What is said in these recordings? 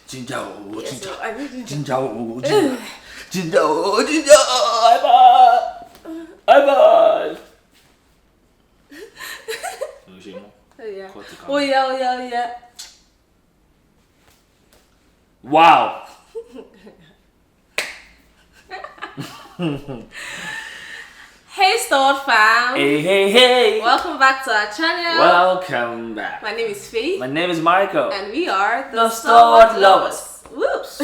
Ginger, oh, Yes, ginger. so I need ginger. Ginger, oh, ginger. Ginger, oh, ginger. I'm bad. Oh yeah. Wow. Hey Stalwart Fam. Hey. Welcome back to our channel. Welcome back. My name is Faith. My name is Michael. And we are the Stalwart Lovers. Whoops.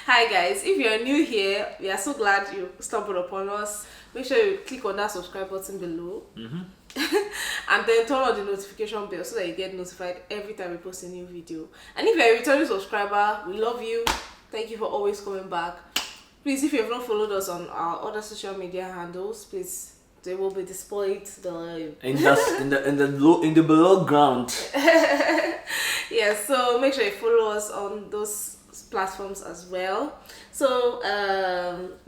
Hi guys, if you're new here, we are so glad you stumbled upon us. Make sure you click on that subscribe button below. And then turn on the notification bell so that you get notified every time we post a new video. And if you're a returning subscriber, we love you. Thank you for always coming back. Please, if you have not followed us on our other social media handles, please, they will be displayed in the below ground. Yes, so make sure you follow us on those platforms as well. So,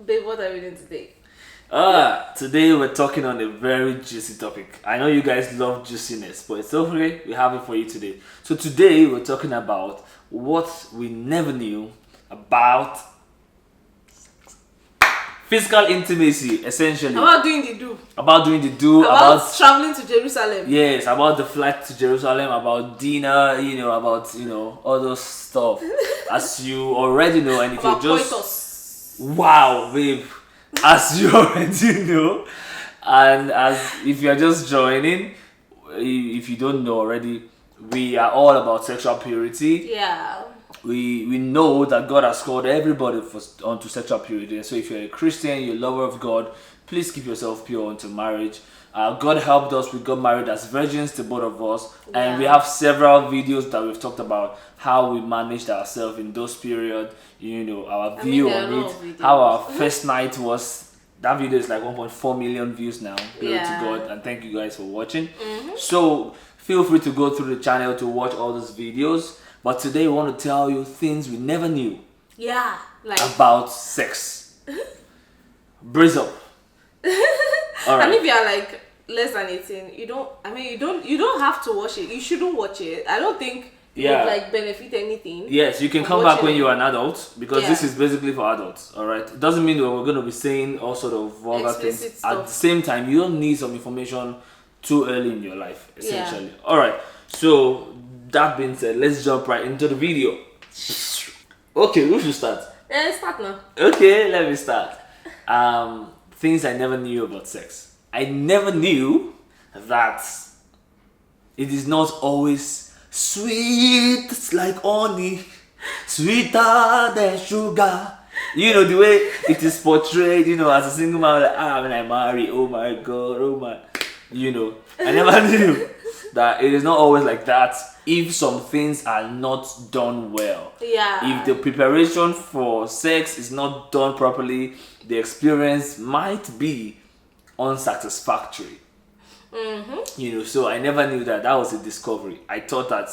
babe, what are we doing today? Today we're talking on a very juicy topic. I know you guys love juiciness, but it's okay. We have it for you today. So today we're talking about what we never knew about physical intimacy, essentially. About doing the do. About traveling to Jerusalem. Yes, about the flight to Jerusalem, about dinner, about all those stuff. As you already know, and if about you just coitus. Wow, babe. As you already know, and as if you're just joining, if you don't know already, we are all about sexual purity. Yeah. We know that God has called everybody onto sexual purity. So if you're a Christian, you're a lover of God, please keep yourself pure unto marriage. God helped us. We got married as virgins to both of us. Yeah. And we have several videos that we've talked about how we managed ourselves in those periods. Our view on it, how our first night was. That video is like 1.4 million views now. Glory to God, and thank you guys for watching. So feel free to go through the channel to watch all those videos. But today we want to tell you things we never knew. Yeah, about sex. Brace up. All right. And if you are like less than 18, you don't have to watch it. You shouldn't watch it. I don't think it would like benefit anything. Yes, you can come back when you're an adult, because this is basically for adults. All right. It doesn't mean that we're going to be saying all sort of vulgar things. At the same time, you don't need some information too early in your life, essentially. Yeah. All right. So that being said, let's jump right into the video. Okay, who should start? Start now. Okay, let me start. Things I never knew about sex. I never knew that it is not always sweet like honey, sweeter than sugar. The way it is portrayed, as a single man, like, when I marry, oh my God, oh my. I never knew that it is not always like that if some things are not done well. Yeah. If the preparation for sex is not done properly, the experience might be unsatisfactory. So I never knew that. That was a discovery. I thought that,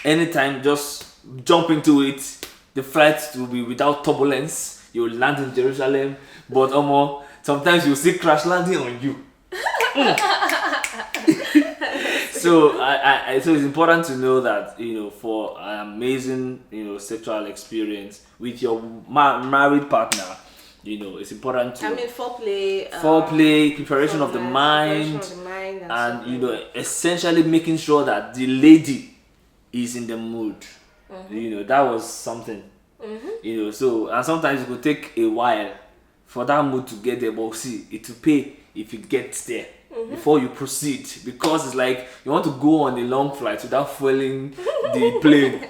anytime just jump into it, the flight will be without turbulence. You will land in Jerusalem, but sometimes you'll see crash landing on you. So so it's important to know that for an amazing sexual experience with your married partner, it's important to foreplay, preparation of the mind, and essentially making sure that the lady is in the mood. That was something. So, and sometimes it could take a while for that mood to get there, but it will pay if it gets there. Before you proceed, because it's like you want to go on a long flight without fueling the plane.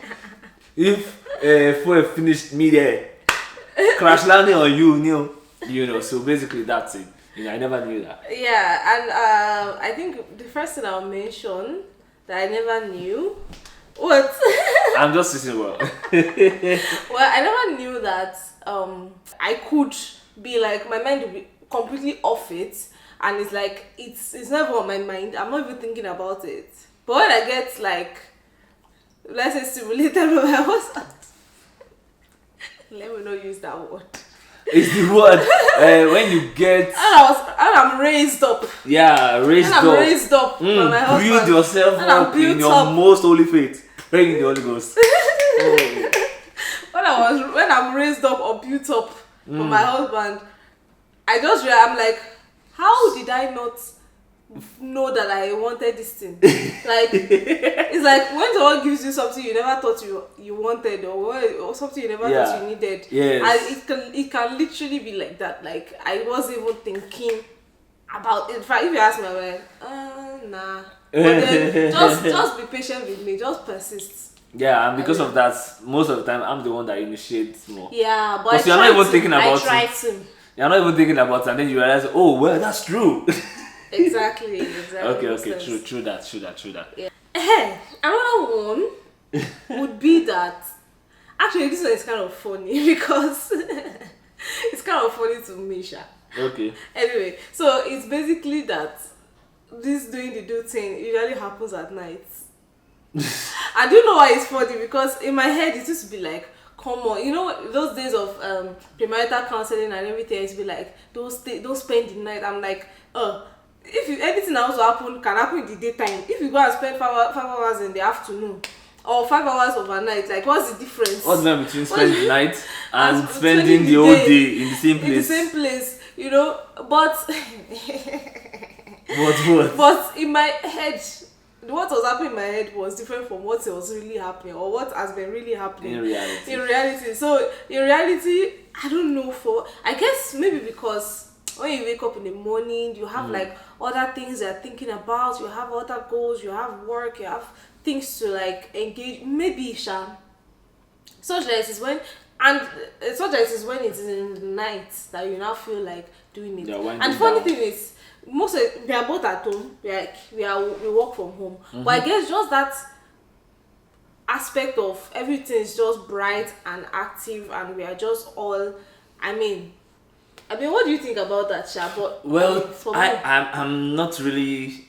If fuel finished mid-air, crash landing on you, so basically that's it. I never knew that. Yeah, and I think the first thing I'll mention that I never knew. What? I'm just sitting well. Well, I never knew that I could be like, my mind would be completely off it. And it's like, it's never on my mind. I'm not even thinking about it. But when I get like, let's say stimulated when I was let me not use that word. It's the word when you get. I'm raised up. Yeah, raised up. I'm raised up by my husband. Build yourself up in your most holy faith. Praying in the Holy Ghost. raised up or built up for my husband, I'm like, how did I not know that I wanted this thing? Like, it's like when someone gives you something you never thought you wanted, or something you never thought you needed. Yes. And it can literally be like that. Like, I wasn't even thinking about it. In fact, if you ask me, I'm like, nah. But then just be patient with me, just persist. Yeah, and because of that, most of the time I'm the one that initiates more. Yeah, but you're not even thinking about it. I tried to. You're not even thinking about it, and then you realize, oh well, that's true. Exactly. Okay, true that. Yeah. Hey, another one would be that, actually this one is kind of funny because it's kind of funny to me, Sha. Okay. Anyway, so it's basically that this doing the do thing usually happens at night. I do know why it's funny, because in my head it used to be like, come on, you know those days of premarital counseling and everything, it used to be like, don't spend the night. I'm like, if anything else happen can happen in the daytime. If you go and spend 5 hours in the afternoon or 5 hours overnight, like what's the difference? What's the difference between spending the night and spending the whole day in the same place? In the same place, you know. But what? But in my head, what was happening in my head was different from what was really happening, or what has been really happening in reality. So in reality, I don't know, I guess maybe because when you wake up in the morning, you have like other things you're thinking about, you have other goals, you have work, you have things to like engage. Maybe such that it is when it is in the night that you now feel like doing it. And funny thing is, we are both at home, we work from home, but I guess just that aspect of everything is just bright and active, and we are just all, I mean, what do you think about that, Sha? But I'm not really.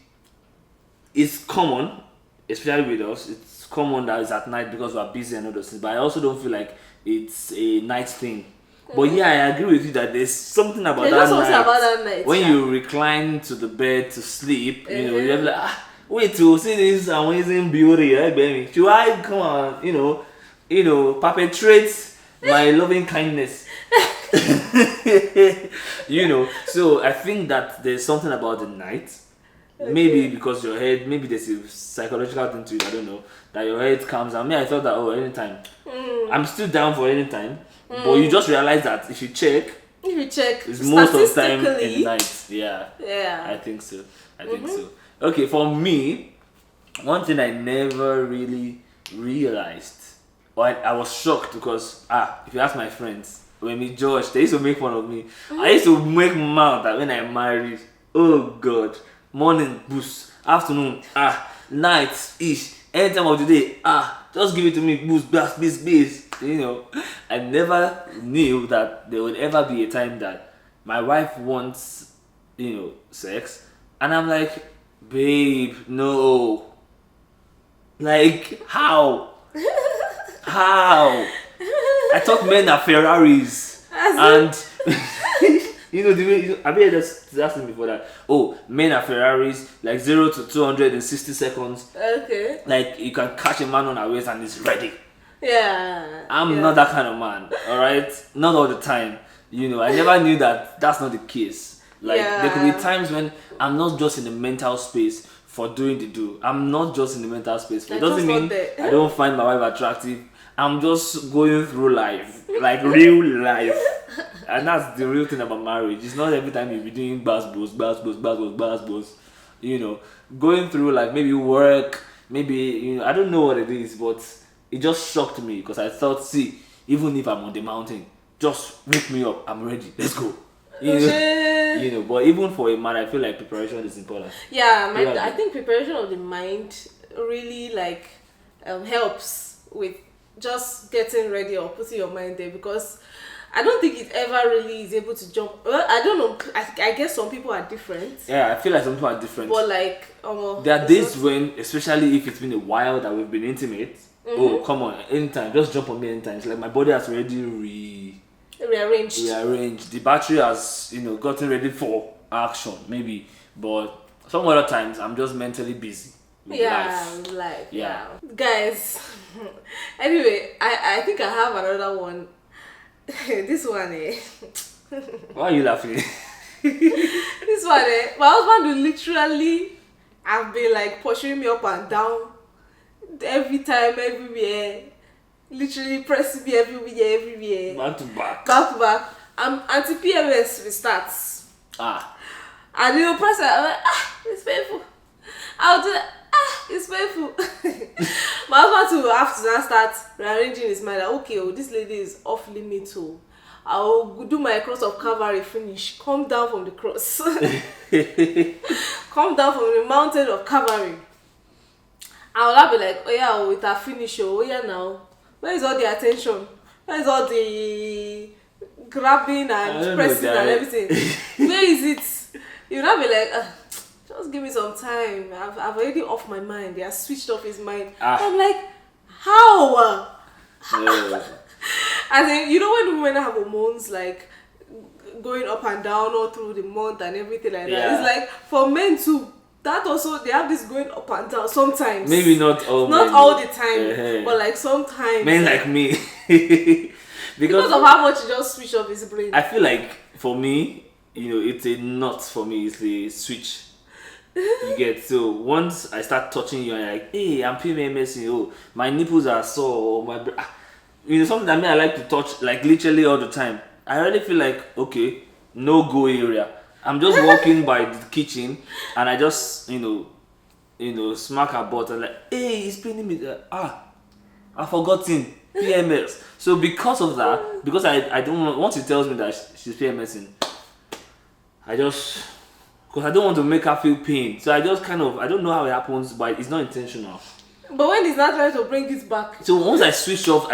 It's common, especially with us. It's common that it's at night because we're busy and all those things. But I also don't feel like it's a night thing. But yeah, I agree with you that there's something about that night. When you recline to the bed to sleep, you know, you're like, wait to see this amazing beauty, right, baby? Should I come on, you know, perpetrate my loving kindness? You know, so I think that there's something about the night. Maybe because your head, maybe there's a psychological thing to it, I don't know, that your head calms down. I thought that, anytime. I'm still down for any time. But you just realize that if you check, it's most of the time in the night. Yeah. I think so. Okay, for me, one thing I never really realized, or I was shocked because, if you ask my friends, when me George, they used to make fun of me. I used to make mouth that when I married, oh God, morning boost, afternoon, night ish, any time of the day, just give it to me, boost, please. You know, I never knew that there would ever be a time that my wife wants, sex, and I'm like, babe, no. Like, how? I thought men are Ferraris, and the way I've heard that's before that. Oh, men are Ferraris, like 0 to 200 in 60 seconds. Okay. Like you can catch a man on a waist and he's ready. Yeah. I'm not that kind of man. All right, not all the time. I never knew that that's not the case. Like there could be times when I'm not just in the mental space for doing the do. I'm not just in the mental space. It doesn't mean I don't find my wife attractive. I'm just going through life, like real life. And that's the real thing about marriage. It's not every time you'll be doing bass-boos. Going through like maybe work, maybe, I don't know what it is, but it just shocked me because I thought, see, even if I'm on the mountain, just wake me up, I'm ready, let's go. But even for a man, I feel like preparation is important. Yeah, I think preparation of the mind really helps with just getting ready or putting your mind there, because I don't think it ever really is able to jump. Well, I don't know. I guess some people are different. Yeah, I feel like some people are different. But there are days when, especially if it's been a while that we've been intimate. Oh, come on, anytime, just jump on me anytime. It's like my body has already rearranged. The battery has, gotten ready for action, maybe. But some other times, I'm just mentally busy. Life. Yeah. Guys, anyway, I think I have another one. This one, Why are you laughing? This one, my husband will literally have been like pursuing me up and down every time, everywhere. Literally pressing me everywhere. Back to back. Back to back. Until PMS restarts. And you know, press it, I'm like, it's painful. I'll do that. It's painful. My husband will have to now start rearranging his mind. Like, okay, this lady is off limit. So I'll do my cross of Calvary finish. Come down from the cross. Come down from the mountain of Calvary. I'll be like, oh yeah, with a finish. Oh yeah, now. Where is all the attention? Where is all the grabbing and pressing and everything? Where is it? You'll not be like, just give me some time. I've already off my mind. They have switched off his mind. I'm like, how? And then, you know when women have hormones like going up and down all through the month and everything like that? It's like for men too. That also, they have this going up and down sometimes. Maybe not all Not all the time, but like sometimes. Men like me. because of how much he just switch off his brain. I feel like for me, it's a not for me, it's a switch. You get, so once I start touching you and you're like, hey, I'm PMS, my nipples are sore, or something that I like to touch like literally all the time. I already feel like, okay, no go area. I'm just walking by the kitchen and I just, smack her butt and like, hey, it's paining me. I've forgotten PMS. So because of that, because I don't want, once he tells me that she's PMSing, because I don't want to make her feel pain. So I just I don't know how it happens, but it's not intentional. But when he's not trying to bring it back. So once I switch off.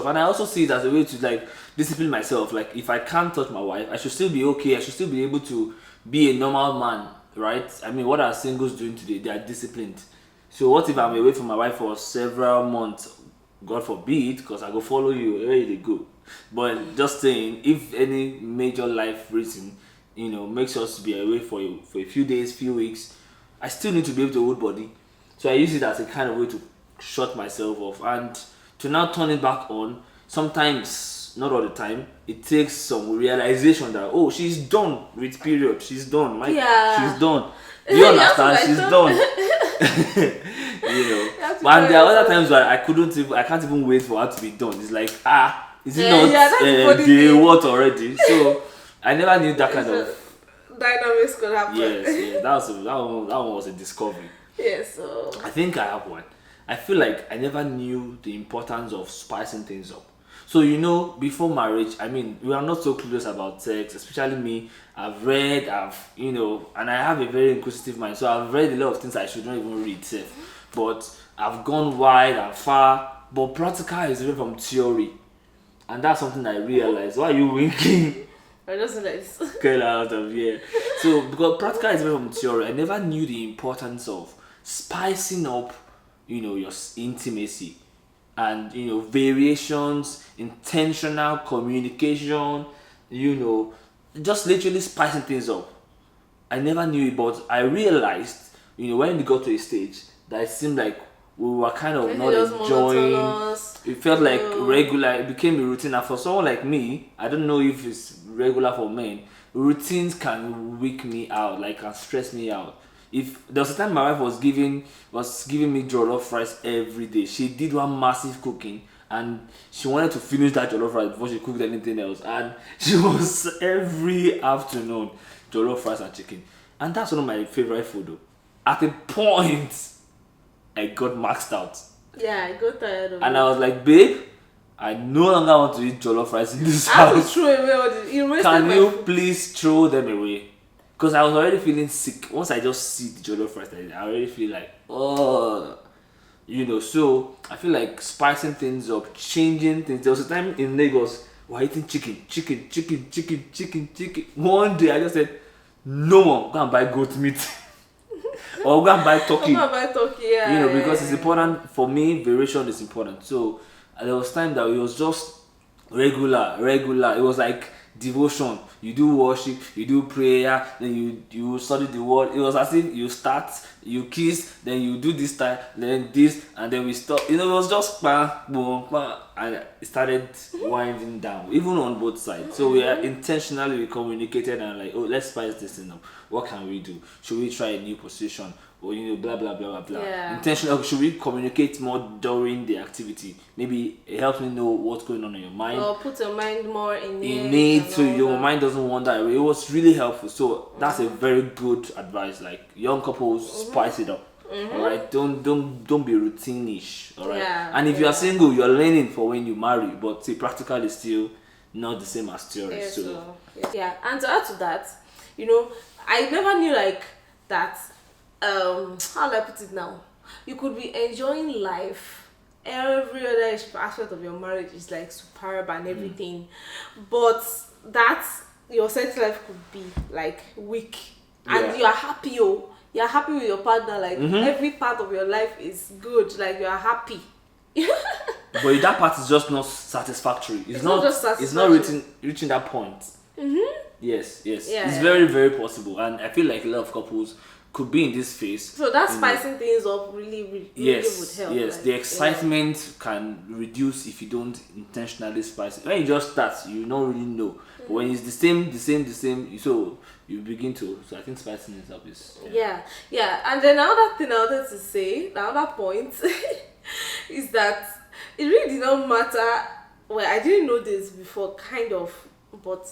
And I also see it as a way to like discipline myself. Like if I can't touch my wife, I should still be okay. I should still be able to be a normal man, right? I mean, what are singles doing today? They are disciplined. So what if I'm away from my wife for several months? God forbid, because I go follow you where they go. But just saying, if any major life reason, makes us be away for a few days, few weeks, I still need to be able to hold body. So I use it as a kind of way to shut myself off and to now turn it back on. Sometimes, not all the time, it takes some realization that, oh, she's done with period. She's done. She's done. Do you understand? She's done. And there are other times where I can't even wait for her to be done. It's like, is it not day what already? So I never knew that kind of dynamics could happen. Yes, that one was a discovery. Yes, so I think I have one. I feel like I never knew the importance of spicing things up. So before marriage, I mean, we are not so clueless about sex, especially me. I've read, and I have a very inquisitive mind, so I've read a lot of things I shouldn't even read, but I've gone wide and far. But practical is different from theory, and that's something I realized. Why are you winking? I just realized. Get out of here. So because practical is different from theory, I never knew the importance of spicing up, your intimacy. And variations, intentional communication, just literally spicing things up. I never knew it, but I realized, when we got to a stage that it seemed like we were kind of not enjoying. It felt like regular. It became a routine. And for someone like me, I don't know if it's regular for men. Routines can weak me out, like can stress me out. If there was a time my wife was giving me jollof rice every day. She did one massive cooking and she wanted to finish that jollof rice before she cooked anything else. And she was every afternoon jollof rice and chicken. And that's one of my favorite food though. At a point, I got maxed out. Yeah, I got tired of it. And I was like, babe, I no longer want to eat jollof rice in this house. I have house. to throw away all the... Can you please throw them away? Because I was already feeling sick. Once I just see the jollof rice, I already feel like, so I feel like spicing things up, changing things. There was a time in Lagos, we were eating chicken. One day I just said, no more, go and buy goat meat. Or go and buy turkey. Because it's important, for me, variation is important. So there was time that it was just regular. It was like devotion. You do worship, you do prayer, then you study the word. It was as if you start, you kiss, then you do this time, then this, and then we stop. It was just bang, boom, bang, and it started winding down, even on both sides. So we are intentionally communicated and like, oh, let's spice this thing up. What can we do? Should we try a new position? Or blah blah blah blah blah. Yeah. Intentional. Should we communicate more during the activity? Maybe it helps me know what's going on in your mind. Or put your mind more in it, so your mind doesn't wander away. It was really helpful. So that's a very good advice. Like young couples, spice it up. All right, don't be routine-ish. All right, and if you are single, you are learning for when you marry. But see, practically still not the same as theory. Yeah, so yeah, and to add to that, I never knew like that. How do I put it now? You could be enjoying life. Every other aspect of your marriage is like superb and everything, but that your sex life could be like weak, and you are happy. You're happy with your partner. Like every part of your life is good. Like you are happy. But that part is just not satisfactory. It's not just satisfactory. It's not reaching that point. Yes. It's very, very possible, and I feel like a lot of couples could be in this phase. So that spicing things up really would help. Yes, like, the excitement can reduce if you don't intentionally spice it. When you just start, you don't really know. But when it's the same, so you begin to. So I think spicing it up is. Yeah. And then another thing I wanted to say, the other point, is that it really did not matter. Well, I didn't know this before, kind of, but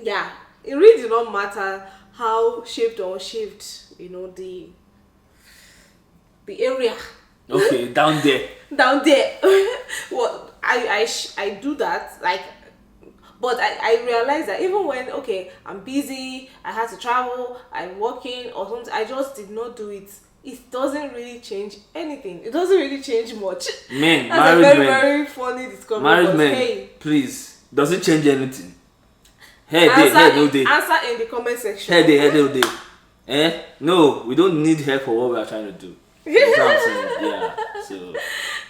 yeah, it really did not matter how shaved or unshaved, the area. Okay, down there. Well, I do that, like, but I realized that even when I'm busy, I had to travel, I'm working or something, I just did not do it. It doesn't really change anything. It doesn't really change much. Men, that's married a very men, very funny discovery. Married men, hey, please, does it change anything? Answer in the comment section. No, we don't need help for what we are trying to do. That's what I'm saying. Yeah. So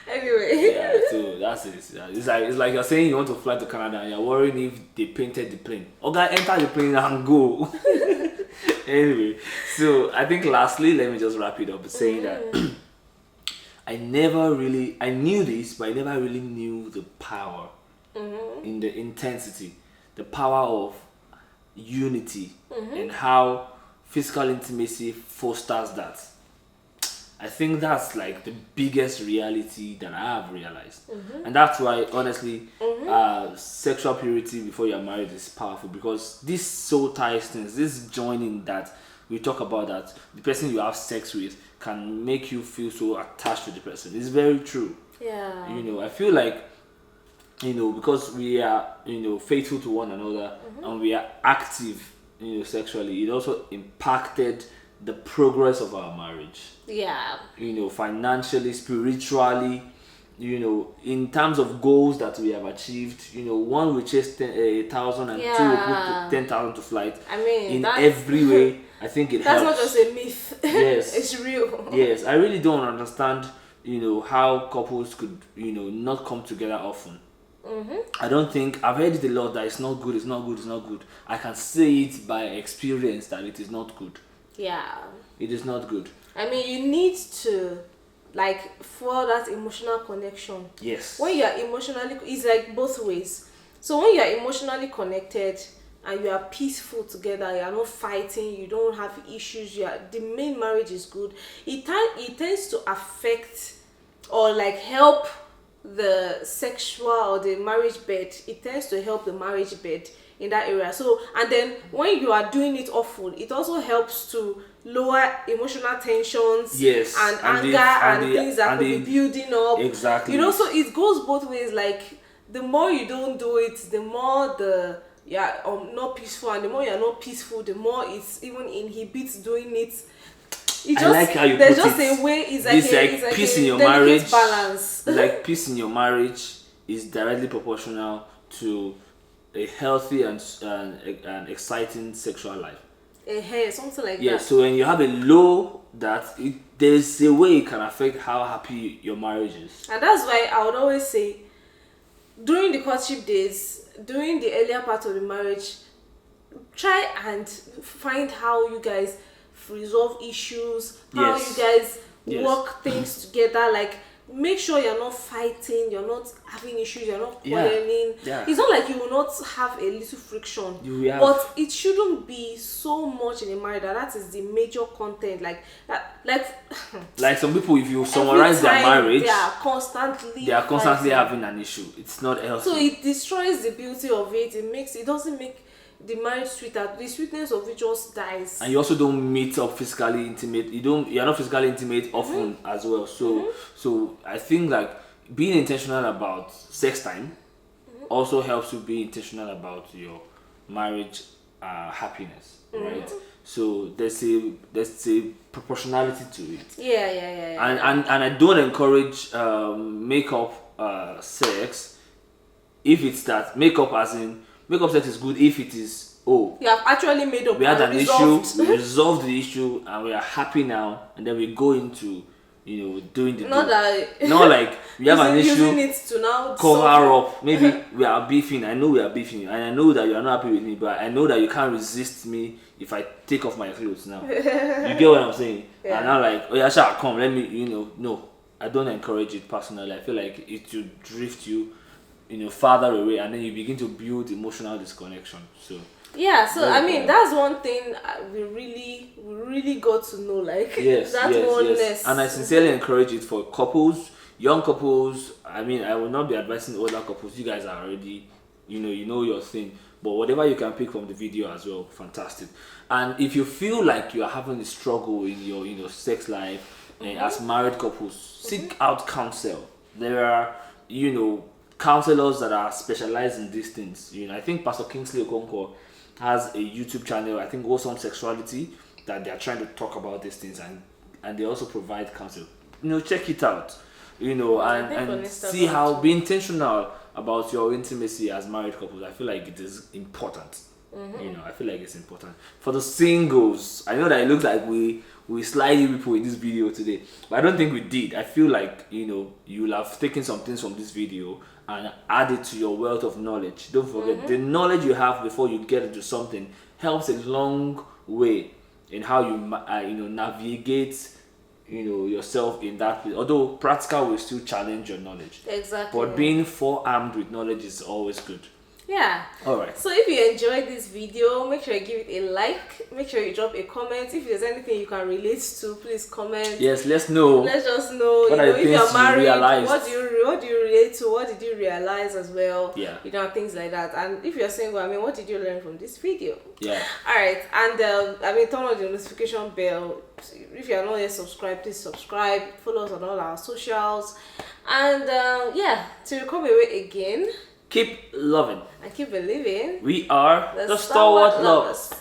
anyway. Yeah, so that's it. It's like you're saying you want to fly to Canada and you're worrying if they painted the plane. Okay, enter the plane and go. Anyway, so I think lastly, let me just wrap it up by saying that I knew this, but I never really knew the power in the intensity, the power of unity, and how physical intimacy fosters that. I think that's like the biggest reality that I have realized, and that's why honestly, sexual purity before you're married is powerful, because this soul ties things, this joining that we talk about, that the person you have sex with can make you feel so attached to the person. It's very true. Yeah. I feel like, because we are, faithful to one another, and we are active, sexually, it also impacted the progress of our marriage. Yeah. Financially, spiritually, in terms of goals that we have achieved. One will chase 1,000 and two will put 10,000 to flight. I mean, in every way, I think it that's helps. That's not just a myth. Yes. It's real. Yes, I really don't understand, how couples could, not come together often. I don't think, I've heard it a lot that it's not good. I can say it by experience that it is not good. Yeah. It is not good. I mean, you need to for that emotional connection. Yes. When you are emotionally, it's like both ways. So when you are emotionally connected and you are peaceful together, you are not fighting, you don't have issues, the main marriage is good. It tends to affect or help the sexual or the marriage bed. It tends to help the marriage bed in that area. So, and then when you are doing it often, it also helps to lower emotional tensions, yes, and anger and things that could be building up. Exactly. So it goes both ways. Like, the more you don't do it, the more not peaceful, and the more you're not peaceful, the more it's even inhibits doing it. I like how you there's put just it. A way. It's like peace a in your marriage. Balance. Like peace in your marriage is directly proportional to a healthy and exciting sexual life. Something like that. Yeah. So when you have a low, there's a way it can affect how happy your marriage is. And that's why I would always say, during the courtship days, during the earlier part of the marriage, try and find how you guys resolve issues, how you guys work things together. Like, make sure you're not fighting, you're not having issues, you're not quarreling. It's not like you will not have a little friction, but it shouldn't be so much in a marriage that is the major content. Like some people, if you summarize their marriage, they are constantly having an issue. It's not healthy. So it destroys the beauty of it. It doesn't make the marriage sweeter. The sweetness of it just dies. And you also don't meet up physically intimate. You're not physically intimate often as well. So I think like being intentional about sex time also helps you be intentional about your marriage happiness, right? So there's a proportionality to it. And I don't encourage makeup sex if it's that makeup sex is good if it is you have actually made up. We had an issue, we resolved the issue, and we are happy now, and then we go into doing the not like we have an issue, it to now cover up. Maybe we are beefing. I know we are beefing, and I know that you are not happy with me, but I know that you can't resist me if I take off my clothes now. You get what I'm saying? And I'm like, oh yeah, sure, come, let me, no, I don't encourage it personally. I feel like it will drift you farther away, and then you begin to build emotional disconnection. So I mean, that's one thing we really got to know, like oneness. And I sincerely encourage it for couples, young couples. I mean, I will not be advising older couples. You guys are already you know your thing, but whatever you can pick from the video as well, fantastic. And if you feel like you are having a struggle in your sex life, as married couples, seek out counsel. There are counselors that are specialized in these things. I think Pastor Kingsley Okonkwo has a YouTube channel, I think Wholesome Sexuality, that they are trying to talk about these things, and they also provide counsel. Check it out. And see how, be intentional about your intimacy as married couples. I feel like it is important. I feel like it's important. For the singles, I know that it looks like we slightly people in this video today, but I don't think we did. I feel like you'll have taken some things from this video and add it to your wealth of knowledge. Don't forget, the knowledge you have before you get into something helps a long way in how you navigate yourself in that place. Although practical will still challenge your knowledge, but being forearmed with knowledge is always good. Alright, so if you enjoyed this video, make sure you give it a like, make sure you drop a comment. If there's anything you can relate to, please comment. Let's just know if you're married, what do you relate to, what did you realize as well, things like that. And if you're single, I mean, what did you learn from this video? Alright, and turn on the notification bell. If you are not yet subscribed, please subscribe, follow us on all our socials, and till we come away again, keep loving and keep believing. We are the Stalwart Lovers.